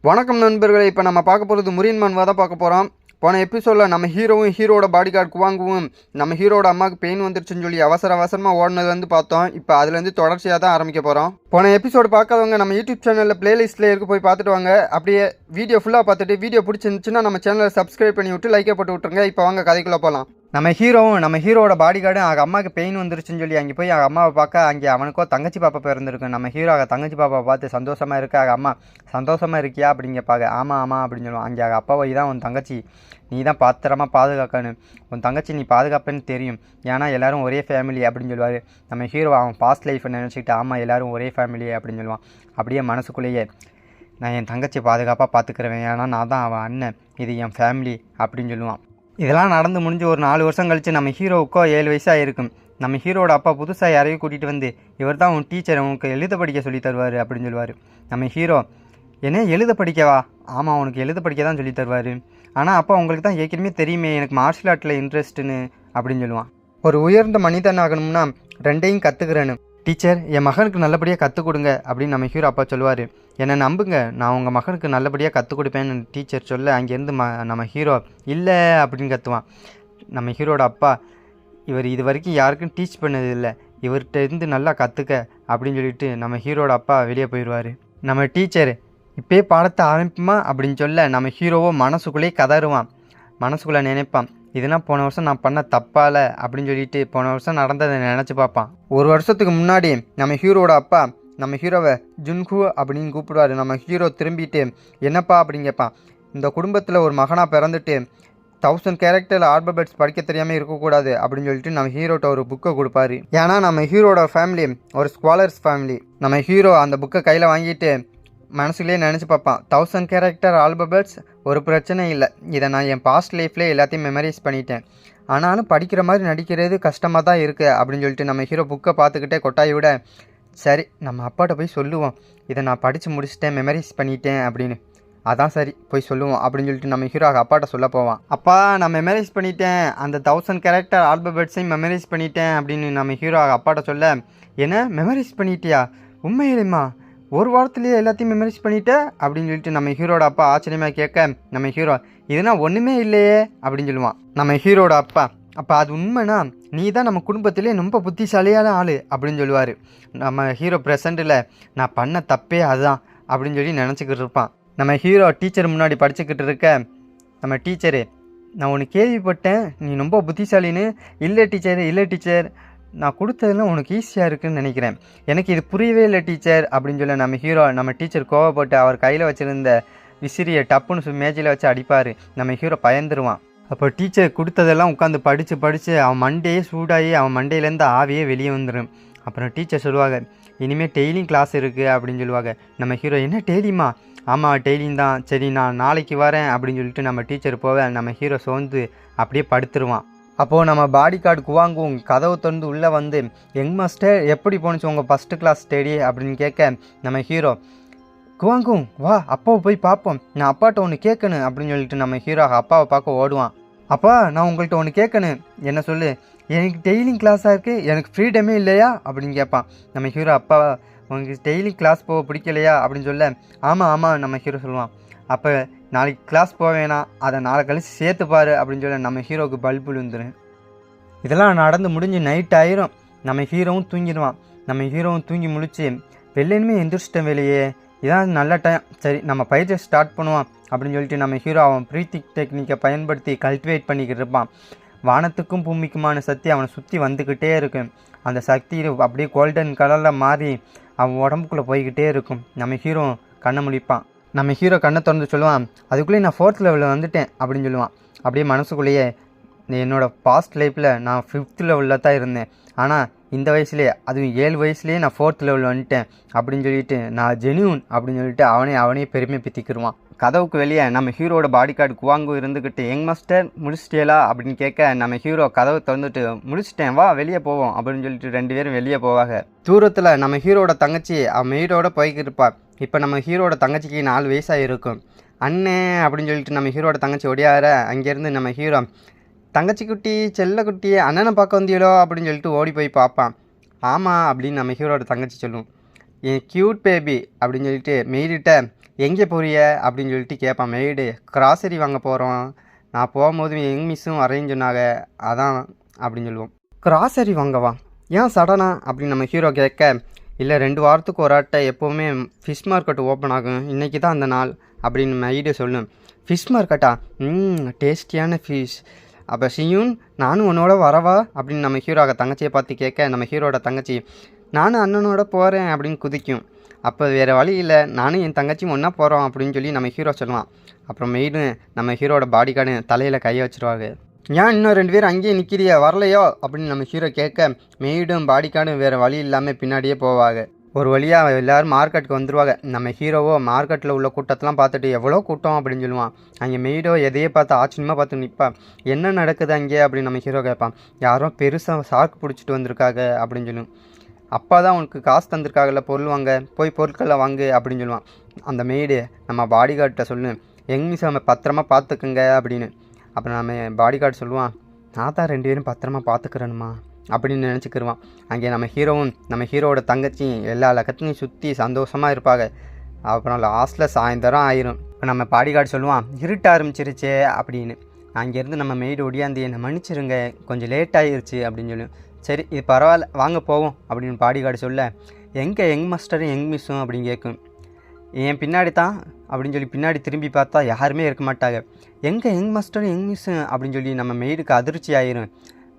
வணக்கம் நண்பர்களே. இப்போ நம்ம பார்க்க போகிறது முரியன் மன்வா தான் பார்க்க போகிறோம். போன எபிசோடில் நம்ம ஹீரோட பாடி கார்டு குவாங்குவும் நம்ம ஹீரோட அம்மாவுக்கு பெயின் வந்துருச்சுன்னு சொல்லி அவசரமாக ஓடினதுலேருந்து பார்த்தோம். இப்போ அதுலேருந்து தொடர்ச்சியாக தான் ஆரம்பிக்க போகிறோம். போன எபிசோடு பார்க்காதவங்க நம்ம யூடியூப் சேனலில் பிளேலிஸ்ட்டில் இருக்கு, போய் பார்த்துட்டு வாங்க. அப்படியே வீடியோ ஃபுல்லாக பார்த்துட்டு வீடியோ பிடிச்சிருந்துச்சுன்னா நம்ம சேனலை சப்ஸ்கிரைப் பண்ணி விட்டு லைக்கை போட்டு விட்டுருங்க. இப்போ வாங்க கதைக்குள்ளே போகலாம். நம்ம ஹீரோட பாடி கார்டும் அவங்க அம்மாவுக்கு பெயின் வந்துருச்சுன்னு சொல்லி அங்கே போய் அவங்க அம்மாவை பார்க்க அங்கே அவனுக்கோ தங்கச்சி பாப்பா பிறந்திருக்கு. நம்ம ஹீரோ தங்கச்சி பாப்பா பார்த்து சந்தோஷமாக இருக்கு. அவங்க அம்மா சந்தோஷமாக இருக்கியா அப்படிங்க பார்க்க ஆமாம் அப்படின்னு சொல்லுவான். அங்கே அவங்க அப்பாவை தான் உன் தங்கச்சி நீ தான் பத்திரமா பாதுகாக்கணும், உன் தங்கச்சி நீ பாதுகாப்பேன்னு தெரியும், ஏன்னா எல்லோரும் ஒரே ஃபேமிலி அப்படின்னு சொல்லுவார். நம்ம ஹீரோ அவன் பாஸ்ட் லைஃப்பை நினச்சிக்கிட்டு ஆமாம் எல்லோரும் ஒரே ஃபேமிலி அப்படின்னு சொல்லுவான். அப்படியே மனசுக்குள்ளேயே நான் என் தங்கச்சி பாதுகாப்பாக பார்த்துக்கிறேன், ஏன்னா நான் தான் அவன் அண்ணன், இது என் ஃபேமிலி அப்படின்னு சொல்லுவான். இதெல்லாம் நடந்து முடிஞ்சு ஒரு 4 வருஷம் கழித்து நம்ம ஹீரோவுக்கோ 7 வயசாக இருக்கும். நம்ம ஹீரோட அப்பா புதுசாக யாரையும் கூட்டிகிட்டு வந்து இவர் தான் உன் டீச்சர், உனக்கு எழுத படிக்க சொல்லி தருவார் அப்படின்னு சொல்லுவார். நம்ம ஹீரோ என்ன எழுத படிக்கவா? ஆமாம் உனக்கு எழுத படிக்க தான் சொல்லி தருவார், ஆனால் அப்பா உங்களுக்கு தான் ஏற்கனவே தெரியுமே எனக்கு மார்ஷல் ஆர்ட்டில் இன்ட்ரெஸ்ட்டுன்னு அப்படின்னு சொல்லுவான். ஒரு உயர்ந்த மனிதன் ஆகணும்னா 2ஐயும் கற்றுக்கிறேன்னு டீச்சர் என் மகனுக்கு நல்லபடியாக கற்றுக் கொடுங்க அப்படின்னு நம்ம ஹீரோ அப்பா சொல்லுவார். என்னை நம்புங்க, நான் உங்கள் மகனுக்கு நல்லபடியாக கற்றுக் கொடுப்பேன்னு டீச்சர் சொல்ல அங்கேருந்து நம்ம ஹீரோ இல்லை அப்படின்னு கற்றுவான். நம்ம ஹீரோட அப்பா இவர் இது வரைக்கும் யாருக்கும் டீச் பண்ணதில்லை, இவர்கிட்ட இருந்து நல்லா கற்றுக்க அப்படின்னு சொல்லிட்டு நம்ம ஹீரோட அப்பா வெளியே போயிடுவார். நம்ம டீச்சர் இப்போயே பாடத்தை ஆரம்பிப்புமா அப்படின்னு சொல்ல நம்ம ஹீரோவோ மனசுக்குள்ளேயே கதறுவான். மனசுக்குள்ளே நினைப்பான் இதெல்லாம் போன வருஷம் நான் பண்ண தப்பால அப்படின்னு சொல்லிட்டு போன வருஷம் நடந்ததை நினச்சி பார்ப்பான். ஒரு வருஷத்துக்கு முன்னாடி நம்ம ஹீரோட அப்பா நம்ம ஹீரோவை ஜுன்ஹூ அப்படின்னு கூப்பிடுவார். நம்ம ஹீரோ திரும்பிட்டு என்னப்பா அப்படின்னு கேட்பான். இந்த குடும்பத்தில் ஒரு மகனாக பிறந்துட்டு 1000 கேரக்டர் ஆல்பபெட்ஸ் படிக்க தெரியாமல் இருக்கக்கூடாது அப்படின்னு சொல்லிட்டு நம்ம ஹீரோட்ட ஒரு புக்கை கொடுப்பாரு. ஏன்னா நம்ம ஹீரோட ஃபேமிலி ஒரு ஸ்காலர்ஸ் ஃபேமிலி. நம்ம ஹீரோ அந்த புக்கை கையில் வாங்கிட்டு மனசுலேயே நினச்சி பார்ப்பான் 1000 கேரக்டர் ஆல்பபெட்ஸ் ஒரு பிரச்சனை இல்லை, இதை நான் என் பாஸ்ட் லைஃப்லேயே எல்லாத்தையும் மெமரைஸ் பண்ணிட்டேன், ஆனாலும் படிக்கிற மாதிரி நடிக்கிறது கஷ்டமாக தான் இருக்குது அப்படின்னு சொல்லிட்டு நம்ம ஹீரோ புக்கை பார்த்துக்கிட்டே கொட்டாய் விட சரி நம்ம அப்பாட்ட போய் சொல்லுவோம் இதை நான் படித்து முடிச்சுட்டேன் மெமரைஸ் பண்ணிட்டேன் அப்படின்னு. அதான் சரி போய் சொல்லுவோம் அப்படின்னு சொல்லிட்டு நம்ம ஹீரோ அப்பாட்ட சொல்ல போவான். அப்பா நான் மெமரைஸ் பண்ணிட்டேன், அந்த 1000 கேரக்டர் ஆல்பபெட்ஸையும் மெமரைஸ் பண்ணிட்டேன் அப்படின்னு நம்ம ஹீரோ அப்பாட்ட சொல்ல என்ன மெமரைஸ் பண்ணிட்டியா, உண்மையிலேம்மா ஒரு வாரத்துலேயே எல்லாத்தையும் மெமரைஸ் பண்ணிட்ட அப்படின்னு சொல்லிட்டு நம்ம ஹீரோட அப்பா ஆச்சரியமாக கேட்க நம்ம ஹீரோ இதுனா ஒன்றுமே இல்லையே அப்படின்னு சொல்லுவான். நம்ம ஹீரோட அப்பா அது உண்மைனா நீ தான் நம்ம குடும்பத்திலே ரொம்ப புத்திசாலியான ஆள் அப்படின்னு சொல்லுவார். நம்ம ஹீரோ ப்ரெசண்ட்டில் நான் பண்ண தப்பே அதுதான் அப்படின்னு சொல்லி நினச்சிக்கிட்டு இருப்பான். நம்ம ஹீரோ டீச்சர் முன்னாடி படிச்சுக்கிட்டு இருக்க நம்ம டீச்சரு நான் ஒன்று கேள்விப்பட்டேன் நீ ரொம்ப புத்திசாலின்னு. இல்லை டீச்சர் நான் கொடுத்ததெல்லாம் உனக்கு ஈஸியாக இருக்குதுன்னு நினைக்கிறேன், எனக்கு இது புரியவே இல்லை டீச்சர் அப்படின்னு சொல்ல நம்ம ஹீரோ நம்ம டீச்சர் கோவப்பட்டு அவர் கையில் வச்சுருந்த விசிறியை டப்புன்னு மேஜில் வச்சு அடிப்பார். நம்ம ஹீரோ பயந்துருவான். அப்போ டீச்சர் கொடுத்ததெல்லாம் உட்காந்து படித்து அவன் மண்டையே சூடாகி அவன் மண்டையிலேருந்து ஆவியே வெளியே வந்துடும். அப்புறம் டீச்சர் சொல்லுவாங்க இனிமேல் டெய்லியும் கிளாஸ் இருக்குது அப்படின்னு சொல்லுவாங்க. நம்ம ஹீரோ என்ன டெய்லியுமா? ஆமாம் டெய்லியும் தான், சரி நான் நாளைக்கு வரேன் அப்படின்னு சொல்லிட்டு நம்ம டீச்சர் போவேன். நம்ம ஹீரோ சோர்ந்து அப்படியே படுத்துருவான். அப்போது நம்ம பாடி கார்டு குவாங்கும் கதவு திறந்து உள்ளே வந்து யங் மாஸ்டர் எப்படி போணுச்சு உங்கள் ஃபஸ்ட்டு கிளாஸ் ஸ்டடி அப்படின்னு கேட்க நம்ம ஹீரோ குவாங்கும் வா அப்பாவை போய் பார்ப்போம், நான் அப்பாட்ட ஒன்று கேட்கணும் அப்படின்னு சொல்லிட்டு நம்ம ஹீரோ அப்பாவை பார்க்க ஓடுவான். அப்பா நான் உங்கள்கிட்ட ஒன்று கேட்கணும், என்ன சொல்லு, எனக்கு டெய்லியும் கிளாஸாக இருக்குது, எனக்கு ஃப்ரீடமே இல்லையா அப்படின்னு கேட்பான். நம்ம ஹீரோ அப்பா உனக்கு டெய்லி கிளாஸ் போக பிடிக்கலையா அப்படின்னு சொல்ல ஆமாம் நம்ம ஹீரோ சொல்லுவான். அப்போ நாளைக்கு கிளாஸ் போவேனா அதை நாளை கழிச்சு சேர்த்துப்பாரு அப்படின்னு சொல்ல நம்ம ஹீரோவுக்கு பல்பு விழுந்துடும். இதெல்லாம் நடந்து முடிஞ்சு நைட் ஆயிரும். நம்ம ஹீரோவும் தூங்கிடுவான். நம்ம ஹீரோவும் தூங்கி முடிச்சு வெள்ளனுமே எந்திரிச்சிட்டேன் வெளியே, இதான் நல்ல டைம், சரி நம்ம பயிற்சியை ஸ்டார்ட் பண்ணுவான் அப்படின்னு சொல்லிட்டு நம்ம ஹீரோ அவன் ப்ரீத்திங் டெக்னிக்கை பயன்படுத்தி கல்டிவேட் பண்ணிக்கிட்டு இருப்பான். வானத்துக்கும் பூமிக்குமான சக்தி அவனை சுற்றி வந்துக்கிட்டே இருக்கும். அந்த சக்தி அப்படியே கோல்டன் கலரில் மாறி அவன் உடம்புக்குள்ளே போய்கிட்டே இருக்கும். நம்ம ஹீரோ கண்ணை முழிப்பான். நம்ம ஹீரோ கண்ணை திறந்து சொல்லுவான் அதுக்குள்ளேயே நான் 4th லெவலில் வந்துட்டேன் அப்படின்னு சொல்லுவான். அப்படியே மனசுக்குள்ளேயே என்னோடய பாஸ்ட் லைஃப்பில் நான் 5th லெவலில் தான் இருந்தேன், ஆனால் இந்த வயசுலேயே அதுவும் 7 வயசுலேயே நான் 4th லெவலில் வந்துட்டேன் அப்படின்னு சொல்லிட்டு நான் ஜெனியூன் அப்படின்னு சொல்லிட்டு அவனே பெருமை பித்திக்கிடுவான். கதவுக்கு வெளியே நம்ம ஹீரோட பாடி கார்டு குவாங்கு இருந்துக்கிட்டு யங் மாஸ்டர் முடிச்சிட்டேலா அப்படின்னு கேட்க நம்ம ஹீரோ கதவை திறந்துட்டு முடிச்சிட்டேன் வா வெளியே போவோம் அப்படின்னு சொல்லிட்டு 2 பேரும் வெளியே போவாங்க. தூரத்தில் நம்ம ஹீரோட தங்கச்சி அவன் மெய்டோட போய்கிட்டு இருப்பாள். இப்போ நம்ம ஹீரோட தங்கச்சிக்கு 4 வயசாக இருக்கும். அண்ணே அப்படின்னு சொல்லிட்டு நம்ம ஹீரோட தங்கச்சி ஒடியார அங்கேருந்து நம்ம ஹீரோ தங்கச்சி குட்டி செல்ல குட்டி அண்ணனை பார்க்க வந்தியலோ அப்படின்னு சொல்லிட்டு ஓடி போய் பார்ப்பான். ஆமாம் அப்படின்னு நம்ம ஹீரோட தங்கச்சி சொல்லுவோம். என் க்யூட் பேபி அப்படின்னு சொல்லிட்டு மெய்டுகிட்ட எங்கே போறிய அப்படின்னு சொல்லிட்டு கேட்பான். மெய்டு கிராசரி வாங்க போகிறோம், நான் போகும்போது எங் மிஸ்ஸும் வரேன்னு சொன்னாங்க, அதான் அப்படின்னு சொல்லுவோம். கிராசரி வாங்கவா, ஏன் சடனா அப்படின்னு நம்ம ஹீரோ கேட்க, இல்லை 2 வாரத்துக்கு ஒரு ஆட்டை எப்போவுமே ஃபிஷ் மார்க்கெட் ஓப்பன் ஆகும், இன்றைக்கி தான் அந்த நாள் அப்படின்னு மெய்டு சொல்லும். ஃபிஷ் மார்க்கெட்டா, டேஸ்டியான ஃபிஷ், அப்போ சியூன் நானும் உன்னோட வரவா அப்படின்னு நம்ம ஹீரோட தங்கச்சியை பார்த்து கேட்க, நம்ம ஹீரோட தங்கச்சி நானும் அண்ணனோட போகிறேன் அப்படின்னு குதிக்கும். அப்போ வேறு வழி இல்லை, நானும் என் தங்கச்சியும் ஒன்றா போகிறோம் அப்படின்னு சொல்லி நம்ம ஹீரோ சொல்லுவான். அப்புறம் மெய்டு நம்ம ஹீரோட பாடி கார்டு தலையில் கையை வச்சுருவாங்க. ஏன் இன்னும் 2 பேரும் அங்கேயே நிற்கிறியா, வரலையோ அப்படின்னு நம்ம ஹீரோ கேட்க, மெய்டும் பாடி கார்டும் வேறு வழி இல்லாமல் பின்னாடியே போவாங்க. ஒரு வழியாக எல்லோரும் மார்க்கெட்டுக்கு வந்துடுவாங்க. நம்ம ஹீரோவோ மார்க்கெட்டில் உள்ள கூட்டத்தெலாம் பார்த்துட்டு எவ்வளோ கூட்டம் அப்படின்னு சொல்லுவான். அங்கே மெய்டோ எதையே பார்த்து ஆச்சரியமாக பார்த்து நிற்பான். என்ன நடக்குது அங்கே அப்படின்னு நம்ம ஹீரோ கேட்பான். யாரோ பெருசாக சாக்கு பிடிச்சிட்டு வந்திருக்காங்க அப்படின்னு சொல்லுவோம். அப்பா தான் உனக்கு காசு தந்திருக்காங்கல்ல, பொருள் வாங்க, போய் பொருட்களை வாங்கு அப்படின்னு சொல்லுவான். அந்த மெய்டு நம்ம பாடி கார்ட்ட சொல்லு, எங் மிஸ் நம்ம பத்திரமா பார்த்துக்குங்க அப்படின்னு. அப்புறம் நம்ம பாடி கார்டு சொல்லுவான், நான் தான் 2 பேரும் பத்திரமா பார்த்துக்கிறேனுமா அப்படின்னு நினச்சிக்கிடுவான். அங்கே நம்ம ஹீரோவும் நம்ம ஹீரோவோட தங்கச்சியும் எல்லா லக்கத்தையும் சுற்றி சந்தோஷமாக இருப்பாங்க. அப்புறம் லாஸ்ட்டில் சாயந்தரம் ஆயிரும். இப்போ நம்ம பாடி கார்டு சொல்லுவான், இருட்ட ஆரம்பிச்சிருச்சே அப்படின்னு. அங்கேருந்து நம்ம மெய்டு ஒடியாந்து என்னை மன்னிச்சிருங்க, கொஞ்சம் லேட் ஆகிருச்சு அப்படின்னு சொல்லி, சரி இது பரவாயில்ல வாங்க போவோம் அப்படின்னு பாடி கார்டு சொல்ல, எங்கே யங் மாஸ்டரும் யங் மிஸ்ஸும் அப்படின்னு கேட்கும். என் பின்னாடி தான் அப்படின்னு சொல்லி பின்னாடி திரும்பி பார்த்தா யாருமே இருக்க மாட்டாங்க. எங்கே யங் மாஸ்டரும் யங் மிஸ்ஸும் அப்படின்னு சொல்லி நம்ம மெய்டுக்கு அதிர்ச்சி ஆயிரும்.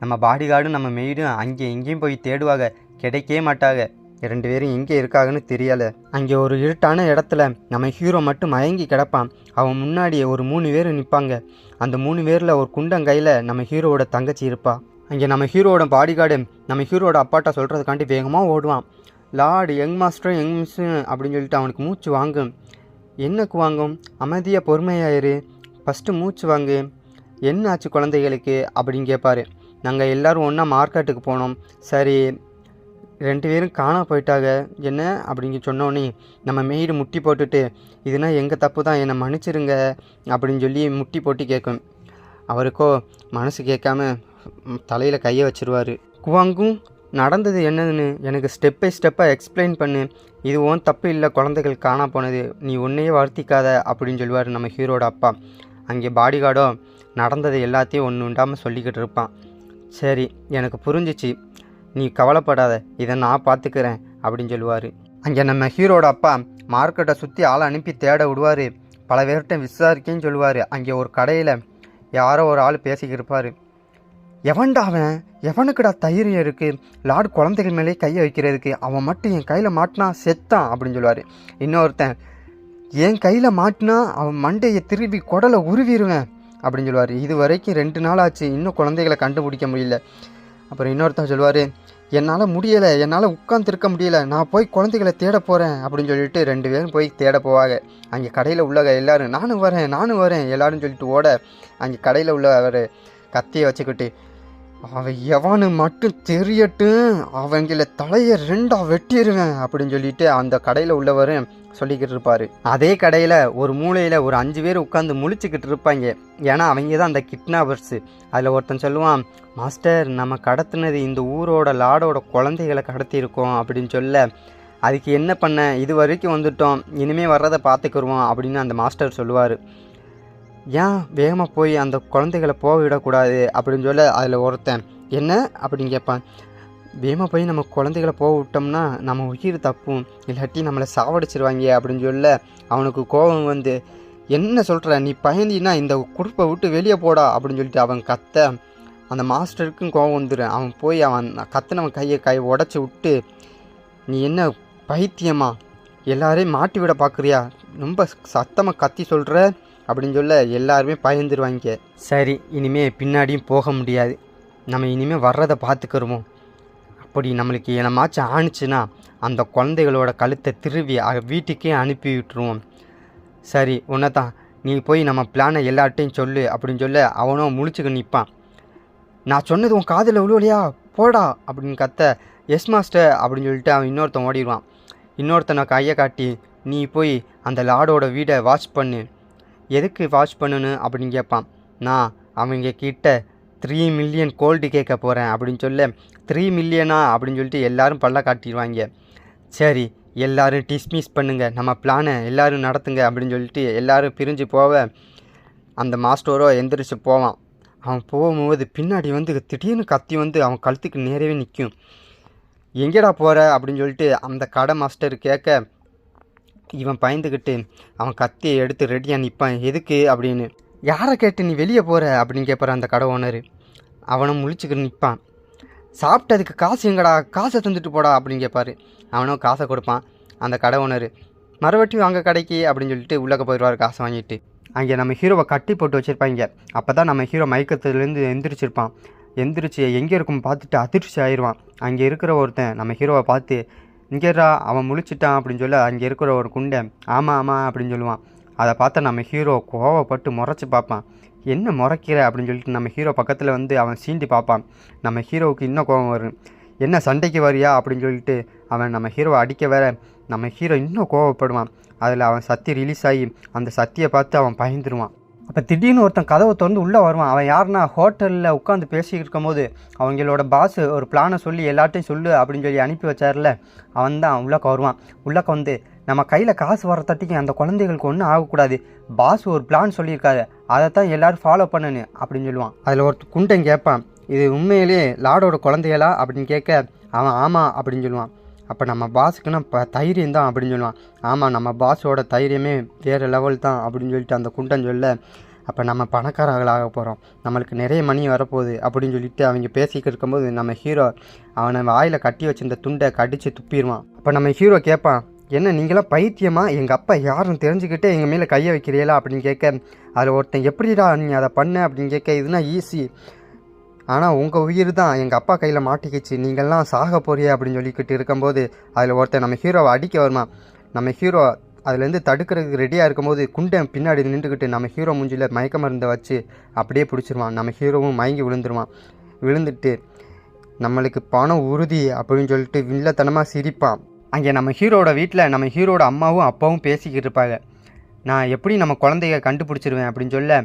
நம்ம பாடி கார்டும் நம்ம மெய்டும் அங்கே எங்கேயும் போய் தேடுவாங்க, கிடைக்கவே மாட்டாங்க. 2 பேரும் எங்கே இருக்காங்கன்னு தெரியலை. அங்கே ஒரு இருட்டான இடத்துல நம்ம ஹீரோ மட்டும் மயங்கி கிடப்பான். அவன் முன்னாடி ஒரு 3 பேர் நிற்பாங்க. அந்த 3 பேரில் ஒரு குண்டங்கையில் நம்ம ஹீரோவோட தங்கச்சி இருப்பாள். அங்கே நம்ம ஹீரோவோட பாடி கார்டு நம்ம ஹீரோட அப்பாட்ட சொல்கிறதுக்காண்டி வேகமாக ஓடுவான். லார்டு யங் மாஸ்டரும் யங் மிஸ்ஸு அப்படின்னு சொல்லிட்டு அவனுக்கு மூச்சு வாங்கும். என்னக்கு வாங்கும், அமைதியாக பொறுமையாயிரு, ஃபஸ்ட்டு மூச்சு வாங்கு, என்ன ஆச்சு குழந்தைகளுக்கு அப்படின்னு கேட்பாரு. நாங்கள் எல்லோரும் ஒன்றா மார்க்கெட்டுக்கு போனோம், சரி 2 பேரும் காணா போயிட்டாங்க என்ன அப்படிங்க சொன்னோன்னே நம்ம மெய்டு முட்டி போட்டுட்டு, இதுனா எங்கள் தப்பு தான், என்னை மன்னிச்சிருங்க அப்படின்னு சொல்லி முட்டி போட்டு கேட்கும். அவருக்கோ மனசு கேட்காம தலையில் கையை வச்சிருவார். குவாங்கும் நடந்தது என்னதுன்னு எனக்கு ஸ்டெப் பை ஸ்டெப்பாக எக்ஸ்பிளைன் பண்ணு, இது ஓன் தப்பு இல்லை, குழந்தைகள் காணா போனது, நீ ஒன்றையே வருத்திக்காத அப்படின்னு சொல்லுவார் நம்ம ஹீரோட அப்பா. அங்கே பாடி கார்டோ நடந்தது எல்லாத்தையும் ஒன்று உண்டாமல் சொல்லிக்கிட்டு இருப்பான். சரி எனக்கு புரிஞ்சிச்சு, நீ கவலைப்படாத, இதை நான் பார்த்துக்கிறேன் அப்படின்னு சொல்லுவார். அங்கே நம்ம ஹீரோட அப்பா மார்க்கெட்டை சுற்றி ஆளை அனுப்பி தேட விடுவார். பல பேர்கிட்ட விசாரிக்கன்னு சொல்லுவார். அங்கே ஒரு கடையில் யாரோ ஒரு ஆள் பேசிக்கிட்டு இருப்பார். எவன்டா அவன், எவனுக்குடா தைரியம் இருக்குது லார்டு குழந்தைகள் மேலே கையை வைக்கிறதுக்கு, அவன் மட்டும் என் கையில் மாட்டினா செத்தான் அப்படின்னு சொல்லுவார். இன்னொருத்தன், என் கையில் மாட்டினா அவன் மண்டையை திருப்பி குடலை உருவிடுவேன் அப்படின்னு சொல்லுவார். இது வரைக்கும் 2 நாள் ஆச்சு, இன்னும் குழந்தைகளை கண்டுபிடிக்க முடியல. அப்புறம் இன்னொருத்தன் சொல்லுவார், என்னால் முடியலை, என்னால் உட்காந்துருக்க முடியலை, நான் போய் குழந்தைகளை தேட போகிறேன் அப்படின்னு சொல்லிட்டு 2 பேரும் போய் தேட போவாங்க. அங்கே கடையில் உள்ள எல்லோரும் நானும் வரேன் எல்லாரும் சொல்லிட்டு ஓட, அங்கே கடையில் உள்ள அவர் கத்தியை வச்சுக்கிட்டு, அவன் எவனு மட்டும் தெரியட்டும், அவங்கள தலையை 2ஆ வெட்டிடுவேன் அப்படின்னு சொல்லிட்டு அந்த கடையில் உள்ளவர் சொல்லிக்கிட்டு இருப்பார். அதே கடையில் ஒரு மூலையில் ஒரு 5 பேர் உட்காந்து முழிச்சுக்கிட்டு இருப்பாங்க. ஏன்னா அவங்க தான் அந்த கிட்னாப்பர்ஸு. அதில் ஒருத்தன் சொல்லுவான், மாஸ்டர் நம்ம கடத்தினது இந்த ஊரோட லாடோட குழந்தைகளை கடத்தியிருக்கோம் அப்படின்னு சொல்ல, அதுக்கு என்ன பண்ண, இது வரைக்கும் வந்துட்டோம், இனிமேல் வர்றதை பார்த்துக்கிடுவோம் அப்படின்னு அந்த மாஸ்டர் சொல்லுவார். ஏன் வேகமாக போய் அந்த குழந்தைகளை போக விடக்கூடாது அப்படின்னு சொல்ல, அதில் ஒருத்தன் என்ன அப்படின்னு கேட்பான். வேகமாக போய் நம்ம குழந்தைகளை போக விட்டோம்னா நம்ம உயிர் தப்பும், இல்லாட்டி நம்மளை சாவடிச்சிருவாங்க அப்படின்னு சொல்ல, அவனுக்கு கோபம் வந்து, என்ன சொல்கிற நீ, பயந்தினா இந்த குடுப்பை விட்டு வெளியே போடா அப்படின்னு சொல்லிட்டு அவன் கத்த, அந்த மாஸ்டருக்கும் கோபம் வந்துடும். அவன் போய் அவன் கத்தினவன் கையை உடச்சி விட்டு, நீ என்ன பைத்தியமா, எல்லாரையும் மாட்டி விட பார்க்குறியா, ரொம்ப சத்தமாக கத்தி சொல்கிற அப்படின்னு சொல்ல எல்லாருமே பயந்துருவாங்க. சரி இனிமேல் பின்னாடியும் போக முடியாது, நம்ம இனிமேல் வர்றதை பார்த்துக்கிறோமோ, அப்படி நம்மளுக்கு என்னமாச்சும் ஆணுச்சுன்னா அந்த குழந்தைகளோட கழுத்தை திருவி வீட்டுக்கே அனுப்பி விட்டுருவோம். சரி உன்னை தான், நீ போய் நம்ம பிளானை எல்லார்ட்டையும் சொல்லு அப்படின்னு சொல்ல அவனும் முழிச்சுக்க நிற்பான். நான் சொன்னது உன் காதில் விழுவலையா, போடா அப்படின்னு கத்த, எஸ் மாஸ்டர் அப்படின்னு சொல்லிட்டு அவன் இன்னொருத்தன் ஓடிடுவான். இன்னொருத்தனை கையை காட்டி, நீ போய் அந்த லாடோட வீடை வாட்ச் பண்ணு. எதுக்கு வாட்ச் பண்ணணும் அப்படின்னு கேட்பான். நான் அவங்க கிட்ட 3 மில்லியன் கோல்டு கேட்க போகிறேன் அப்படின்னு சொல்ல, 3 மில்லியனா அப்படின்னு சொல்லிட்டு எல்லோரும் பல்ல காட்டிடுவாங்க. சரி எல்லோரும் டிஸ்மிஸ் பண்ணுங்க, நம்ம பிளானை எல்லோரும் நடத்துங்க அப்படின்னு சொல்லிட்டு எல்லோரும் பிரிஞ்சு போக அந்த மாஸ்டரோ எந்திரிச்சு போவான். அவன் போகும்போது பின்னாடி வந்து திடீர்னு கத்தி வந்து அவன் கழுத்துக்கு நேரவே நிற்கும். எங்கேடா போகிற அப்படின்னு சொல்லிட்டு அந்த கடை மாஸ்டர் கேட்க இவன் பயந்துக்கிட்டு அவன் கத்தியை எடுத்து ரெடியாக நிற்பான். எதுக்கு அப்படின்னு. யாரை கேட்டு நீ வெளியே போகிற அப்படின்னு கேட்பார் அந்த கடை ஓனர். அவனும் முழிச்சுக்கிட்டு நிற்பான். சாப்பிட்டதுக்கு காசு எங்கடா, காசை தந்துட்டு போடா அப்படின்னு கேட்பார். அவனும் காசை கொடுப்பான். அந்த கடை ஓனர் மறுபடியும் வாங்க கடைக்கு அப்படின்னு சொல்லிட்டு உள்ளக்க போயிடுவார் காசை வாங்கிட்டு. அங்கே நம்ம ஹீரோவை கட்டி போட்டு வச்சுருப்பாங்க. அப்போ தான் நம்ம ஹீரோ மயக்கத்துலேருந்து எந்திரிச்சிருப்பான். எந்திரிச்சு எங்கே இருக்கும் பார்த்துட்டு அதிர்ச்சி ஆயிடுவான். அங்கே இருக்கிற ஒருத்தன் நம்ம ஹீரோவை பார்த்து இங்கேடா அவன் முழிச்சிட்டான் அப்படின்னு சொல்லி அங்கே இருக்கிற ஒரு குண்டை ஆமாம் அப்படின்னு சொல்லுவான். அதை பார்த்தா நம்ம ஹீரோ கோவப்பட்டு முறைச்சி பார்ப்பான். என்ன முறைக்கிற அப்படின்னு சொல்லிட்டு நம்ம ஹீரோ பக்கத்தில் வந்து அவன் சீண்டி பார்ப்பான். நம்ம ஹீரோவுக்கு இன்னும் கோபம் வரும். என்ன சண்டைக்கு வரியா அப்படின்னு சொல்லிட்டு அவன் நம்ம ஹீரோவை அடிக்க வேற நம்ம ஹீரோ இன்னும் கோவப்படுவான். அதில் அவன் சத்தி ரிலீஸ் ஆகி அந்த சத்தியை பார்த்து அவன் பயந்துருவான். அப்போ திடீர்னு ஒருத்தன் கதவை திறந்து உள்ளே வருவான். அவன் யாருன்னா ஹோட்டலில் உட்காந்து பேசிக்கிட்டு இருக்கும்போது அவங்களோட பாஸ் ஒரு பிளானை சொல்லி எல்லாத்தையும் சொல்லு அப்படின்னு சொல்லி அனுப்பி வச்சார்ல, அவன் தான் உள்ளக்க வருவான். உள்ளக்க வந்து நம்ம கையில் காசு வர தட்டிக்கு அந்த குழந்தைகளுக்கு ஒன்றும் ஆகக்கூடாது, பாஸ் ஒரு பிளான் சொல்லியிருக்காரு, அதைத்தான் எல்லோரும் ஃபாலோ பண்ணனு அப்படின்னு சொல்லுவான். அதில் ஒரு குண்டன் கேட்பான், இது உண்மையிலேயே லாடோட குழந்தைகளா அப்படின்னு கேட்க அவன் ஆமாம் அப்படின்னு சொல்லுவான். அப்போ நம்ம பாஸுக்குன்னா தைரியம் தான் அப்படின்னு சொல்லுவான். ஆமாம், நம்ம பாஸோட தைரியமே வேறு லெவல் தான் அப்படின்னு சொல்லிட்டு அந்த குண்டன் சொல்ல, அப்போ நம்ம பணக்காரர்களாக போகிறோம், நம்மளுக்கு நிறைய மணி வரப்போகுது அப்படின்னு சொல்லிட்டு அவங்க பேசிக்கிட்டு இருக்கும்போது நம்ம ஹீரோ அவனை வாயில் கட்டி வச்சிருந்த துண்டை கடித்து துப்பிடுவான். அப்போ நம்ம ஹீரோ கேட்பான், என்ன நீங்களாம் பைத்தியமா, எங்கள் அப்பா யாருன்னு தெரிஞ்சுக்கிட்டே எங்கள் மேலே கையை வைக்கிறீங்களா அப்படின்னு கேட்க, அதில் ஒருத்தன் எப்படிடா நீ அதை பண்ண அப்படின்னு கேட்க, இதுனா ஈஸி, ஆனால் உங்கள் உயிர் தான் எங்கள் அப்பா கையில் மாட்டிக்கிச்சு, நீங்கள்லாம் சாக போறியே அப்படின்னு சொல்லிக்கிட்டு இருக்கும்போது அதில் ஒருத்தன் நம்ம ஹீரோவை அடிக்க வருமா. நம்ம ஹீரோ அதுலேருந்து தடுக்கிறதுக்கு ரெடியாக இருக்கும்போது குண்டன் பின்னாடி நின்றுக்கிட்டு நம்ம ஹீரோ மூஞ்சியில் மயக்க மருந்தை வச்சு அப்படியே பிடிச்சிருவான். நம்ம ஹீரோவும் மயங்கி விழுந்துருவான். விழுந்துட்டு நம்மளுக்கு பணம் உறுதி அப்படின்னு சொல்லிட்டு வில்லத்தனமாக சிரிப்பான். அங்கே நம்ம ஹீரோட வீட்டில் நம்ம ஹீரோட அம்மாவும் அப்பாவும் பேசிக்கிட்டு இருப்பாங்க. நான் எப்படி நம்ம குழந்தைய கண்டுபிடிச்சிருவேன் அப்படின்னு சொல்ல,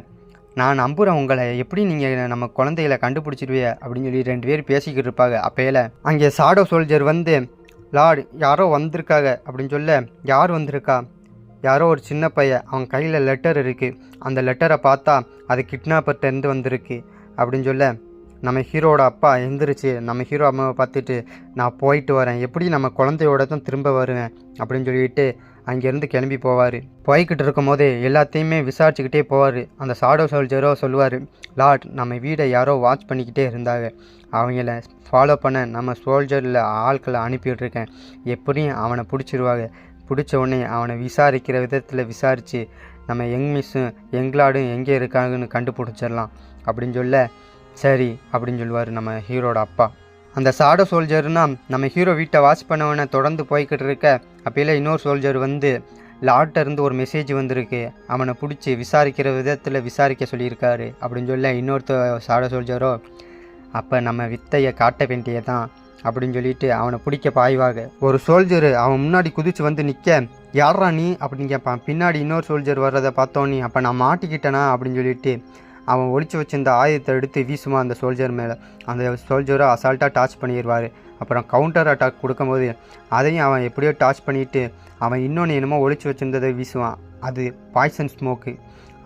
நான் நம்புகிறேன் உங்களை, எப்படி நீங்கள் நம்ம குழந்தைகளை கண்டுபிடிச்சிடுவே அப்படின்னு சொல்லி 2 பேர் பேசிக்கிட்டு இருப்பாங்க. அப்போயில அங்கே ஷாடோ சோல்ஜர் வந்து லார்ட் யாரோ வந்திருக்காங்க அப்படின்னு சொல்ல, யார் வந்திருக்கா, யாரோ ஒரு சின்ன பையன், அவன் கையில் லெட்டர் இருக்குது, அந்த லெட்டரை பார்த்தா அது கிட்னாப்பர்கிட்டருந்து வந்திருக்கு அப்படின்னு சொல்ல, நம்ம ஹீரோட அப்பா எந்திரிச்சு நம்ம ஹீரோ அம்மாவை பார்த்துட்டு நான் போயிட்டு வரேன், எப்படி நம்ம குழந்தையோட தான் திரும்ப வருவேன் அப்படின்னு சொல்லிட்டு அங்கேருந்து கிளம்பி போவார். போய்கிட்டு இருக்கும் போது எல்லாத்தையுமே விசாரிச்சுக்கிட்டே போவார். அந்த ஷாடோ சோல்ஜரோ சொல்லுவார், லார்ட் நம்ம வீடை யாரோ வாட்ச் பண்ணிக்கிட்டே இருந்தாங்க, அவங்கள ஃபாலோ பண்ண நம்ம சோல்ஜரில் ஆட்களை அனுப்பிவிட்ருக்கேன், எப்படியும் அவனை பிடிச்சிருவாங்க, பிடிச்ச உடனே அவனை விசாரிக்கிற விதத்தில் விசாரித்து நம்ம யங் மிஸ்ஸும் யங்லாடும் எங்கே இருக்காங்கன்னு கண்டுபிடிச்சிடலாம் அப்படின்னு சொல்ல, சரி அப்படின்னு சொல்லுவார் நம்ம ஹீரோட அப்பா. அந்த ஷாடோ சோல்ஜர்னா நம்ம ஹீரோ வீட்டை வாட்ச் பண்ணவனை தொடர்ந்து போய்கிட்டு இருக்க, அப்போல இன்னொரு சோல்ஜர் வந்து லார்ட்டேருந்து ஒரு மெசேஜ் வந்திருக்கு, அவனை பிடிச்சி விசாரிக்கிற விதத்தில் விசாரிக்க சொல்லியிருக்காரு அப்படின்னு சொல்ல, இன்னொருத்த ஷாடோ சோல்ஜரோ அப்போ நம்ம வித்தையை காட்ட வேண்டியதான் அப்படின்னு சொல்லிட்டு அவனை பிடிக்க பாய்வாங்க. ஒரு சோல்ஜரு அவன் முன்னாடி குதிச்சு வந்து நிற்க, யாரா நீ அப்படின்னு கேட்பான். பின்னாடி இன்னொரு சோல்ஜர் வர்றதை பார்த்தோன்னே அப்போ நான் மாட்டிக்கிட்டேனா அப்படின்னு சொல்லிட்டு அவன் ஒழிச்சு வச்சிருந்த ஆயுதத்தை எடுத்து வீசுவான் அந்த சோல்ஜர் மேலே. அந்த சோல்ஜரை அசால்ட்டாக டாச் பண்ணிடுவார். அப்புறம் கவுண்டர் அட்டாக் கொடுக்கும்போது அதையும் அவன் எப்படியோ டாச் பண்ணிவிட்டு அவன் இன்னொன்று என்னமோ ஒழிச்சு வச்சுருந்ததை வீசுவான். அது பாய்சன் ஸ்மோக்கு.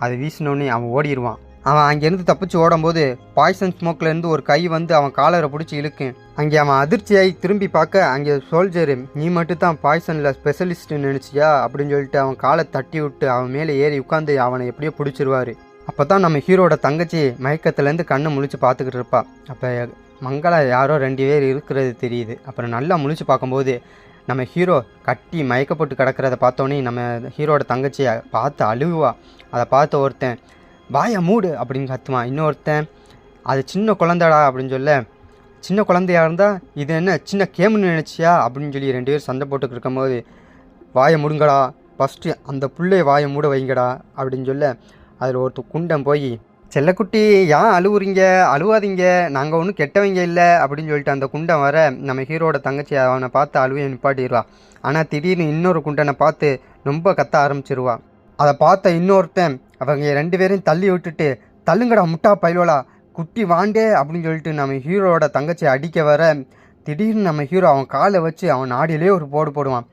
அதை வீசினோடனே அவன் ஓடிடுவான். அவன் அங்கேருந்து தப்பிச்சு ஓடும்போது பாய்சன் ஸ்மோக்லேருந்து ஒரு கை வந்து அவன் காலரை பிடிச்சி இழுக்கும். அங்கே அவன் அதிர்ச்சியாகி திரும்பி பார்க்க அங்கே சோல்ஜரு நீ மட்டும் தான் பாய்சனில் ஸ்பெஷலிஸ்ட்டுன்னு நினச்சியா அப்படின்னு சொல்லிட்டு அவன் காலை தட்டி விட்டு அவன் மேலே ஏறி உட்காந்து அவனை எப்படியோ பிடிச்சிருவார். அப்போ தான் நம்ம ஹீரோட தங்கச்சி மயக்கத்துலேருந்து கண்ணை முழிச்சு பார்த்துக்கிட்டு இருப்பாள். அப்போ மங்களா யாரோ 2 பேர் இருக்கிறது தெரியுது. அப்புறம் நல்லா முழிச்சு பார்க்கும்போது நம்ம ஹீரோ கட்டி மயக்கப்பட்டு கிடக்கிறத பார்த்தோன்னே நம்ம ஹீரோட தங்கச்சியை பார்த்து அழுவா. அதை பார்த்து ஒருத்தன் வாயை மூடு அப்படின்னு கத்துவான். இன்னொருத்தன் அது சின்ன குழந்தைடா அப்படின்னு சொல்ல, சின்ன குழந்தையாக இருந்தால் இது என்ன சின்ன கேமுன்னு நினச்சியா அப்படின்னு சொல்லி 2 பேர் சண்டை போட்டுக்கிட்டு இருக்கும்போது வாயை முடுங்கடா, ஃபஸ்ட்டு அந்த புள்ளைய வாயை மூட வைங்கடா அப்படின்னு சொல்ல, அதில் ஒருத்தர் குண்டன் போய் செல்லக்குட்டி ஏன் அழுவுறீங்க, அழுவாதீங்க, நாங்கள் ஒன்றும் கெட்டவங்க இல்லை அப்படின்னு சொல்லிட்டு அந்த குண்டன் வர நம்ம ஹீரோட தங்கச்சி அவனை பார்த்து அழுவையை நிப்பாட்டிடுவா. ஆனால் திடீர்னு இன்னொரு குண்டனை பார்த்து ரொம்ப கத்த ஆரம்பிச்சிருவா. அதை பார்த்த இன்னொருத்தன் அவங்க 2 பேரையும் தள்ளி விட்டுட்டு தள்ளுங்கடா முட்டா பயிலோலா குட்டி வாண்டே அப்படின்னு சொல்லிட்டு நம்ம ஹீரோட தங்கச்சி அடிக்க வர திடீர்னு நம்ம ஹீரோ அவன் காலை வச்சு அவன் நாடியிலே ஒரு போடு போடுவான்.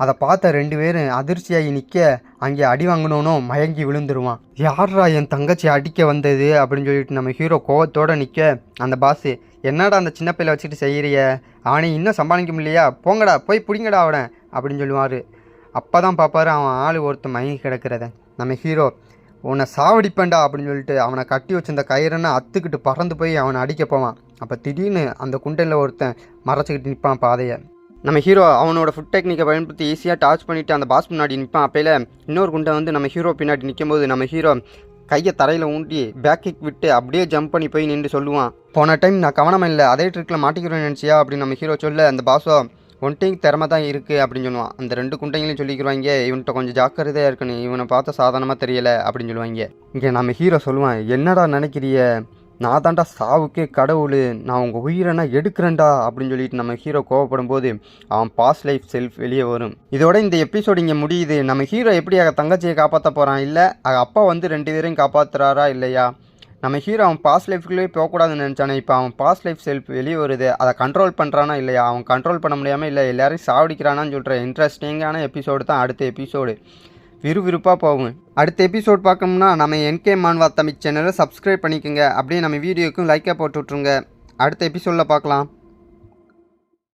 அதை பார்த்த 2 பேரும் அதிர்ச்சியாகி நிற்க அங்கே அடி வாங்கணும்னு மயங்கி விழுந்துருவான். யார்ரா என் தங்கச்சி அடிக்க வந்தது அப்படின்னு சொல்லிட்டு நம்ம ஹீரோ கோவத்தோடு நிற்க அந்த பாஸு, என்னடா அந்த சின்ன பிள்ளை வச்சுட்டு செய்கிறிய, அவனை இன்னும் சமாளிக்க முடியலையா, போங்கடா போய் பிடிங்கடா அவனை அப்படின்னு சொல்லுவார். அப்போ தான் பார்ப்பாரு அவன் ஆள் ஒருத்தன் மயங்கி கிடக்கிறத. நம்ம ஹீரோ, உன்னை சாவடிப்பேன்டா அப்படின்னு சொல்லிட்டு அவனை கட்டி வச்சிருந்த கயிறுன்னு அத்துக்கிட்டு பறந்து போய் அவனை அடிக்க போவான். அப்போ திடீர்னு அந்த குண்டையில் ஒருத்தன் மறைச்சிக்கிட்டு நிற்பான் பாதையை. நம்ம ஹீரோ அவனோட ஃபுட் டெக்னிக்கை பயன்படுத்தி ஈஸியாக டார்ச் பண்ணிவிட்டு அந்த பாஸ் முன்னாடி நிற்பான். அப்பையில் இன்னொரு குண்டை வந்து நம்ம ஹீரோ பின்னாடி நிற்கும்போது நம்ம ஹீரோ கையை தரையில் ஊண்டி பேக் கிக் விட்டு அப்படியே ஜம்ப் பண்ணி போய் நின்று சொல்லுவான், போன டைம் நான் கவனமாக இல்லை, அதே ட்ரிக்கில் மாட்டிக்கிறேன்னு நினச்சியா அப்படின்னு நம்ம ஹீரோ சொல்ல அந்த பாஸோ ஒன்றையும் திறமை தான் இருக்குது அப்படின்னு சொல்லுவான். அந்த 2 குண்டைங்களையும் சொல்லிக்கிறாங்க, இவன்கிட்ட கொஞ்சம் ஜாக்கிரதையாக இருக்கணும், இவனை பார்த்த சாதாரணமாக தெரியலை அப்படின்னு சொல்லுவாங்க. இங்கே நம்ம ஹீரோ சொல்லுவான், என்னடா நினைக்கிறிய, நான் தாண்டா சாவுக்கே கடவுள், நான் உங்கள் உயிரை எடுக்கிறேன்டா அப்படின்னு சொல்லிட்டு நம்ம ஹீரோ கோவப்படும் போது அவன் பாஸ்ட் லைஃப் செல்ஃப் வெளியே வரும். இதோட இந்த எபிசோடு இங்கே முடியுது. நம்ம ஹீரோ எப்படி தங்கச்சியை காப்பாற்ற போகிறான், இல்லை அப்பா வந்து 2 பேரையும் காப்பாற்றுறாரா இல்லையா? நம்ம ஹீரோ அவன் பாஸ்ட் லைஃப்குள்ளே போகக்கூடாதுன்னு நினச்சானே, இப்போ அவன் பாஸ்ட் லைஃப் செல்ஃப் வெளியே வருது, அதை கண்ட்ரோல் பண்ணுறானா இல்லையா? அவன் கண்ட்ரோல் பண்ண முடியாமல் இல்லை எல்லாரையும் சாவடிக்கிறானான்னு சொல்கிற இன்ட்ரெஸ்டிங்கான எபிசோடு தான் அடுத்த எபிசோடு. விறுவிறுப்பாக போகும். அடுத்த எபிசோட் பார்க்கணும்னா நம்ம என்கே மான்வா தமிழ் சேனலை சப்ஸ்கிரைப் பண்ணிக்கோங்க. அப்படியே நம்ம வீடியோக்கும் லைக்காக போட்டு விட்ருங்க. அடுத்த எபிசோடில் பார்க்கலாம்.